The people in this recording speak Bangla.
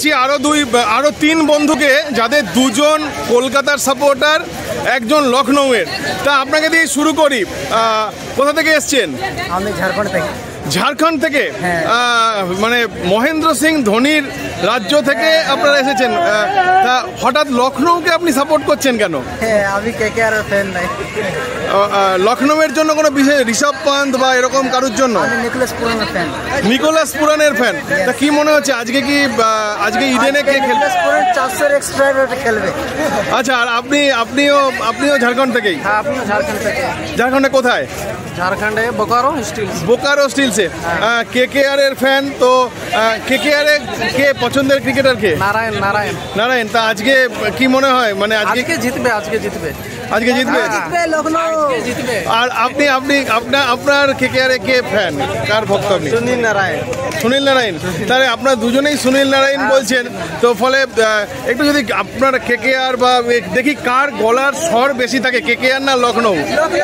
পেয়েছি আরো তিন বন্ধুকে, যাদের দুজন কলকাতার সাপোর্টার, একজন লখনৌয়ের। তা আপনাকে দিয়ে শুরু করি, কোথা থেকে এসছেন? আমি ঝাড়খণ্ড থেকে। ঝাড়খণ্ড থেকে? মানে মহেন্দ্র সিং ধোনির রাজ্য থেকে আপনারা এসেছেন। তা হঠাৎ লখনৌকে আপনি সাপোর্ট করছেন কেন? আমি কেকেআর এর ফ্যান নাই। লখনৌয়ের জন্য কোনো বিশেষ, ঋষভ পান্ত বা এরকম কারোর জন্য? নিকোলাস পুরানের ফ্যান। নিকোলাস পুরানের ফ্যান। তা কি মনে হচ্ছে আজকে ইডেনে কে খেলবে? 400 এক্সট্রা খেলবে। আচ্ছা, আর আপনিও ঝাড়খণ্ড থেকেই? হ্যাঁ, আপনিও ঝাড়খণ্ড থেকে। ঝাড়খণ্ডে কোথায়? ঝাড়খণ্ডে বোকারো স্টিলসে। কেকেআর এর ফ্যান তো। কেকেআর এর কে পছন্দের ক্রিকেটার কে? নারায়ণ। তা আজকে কি মনে হয়, মানে আজকে জিতবে? আর আপনার কেকেআর কে ফ্যান, কার ভক্ত আপনি? সুনীল নারায়ণ। তাহলে আপনার দুজনেই সুনীল নারায়ণ বলছেন, তো ফলে একটু যদি আপনার কেকেআর বা দেখি কার গলার স্বর বেশি থাকে, কেকেআর না লখনৌ? লখনৌ।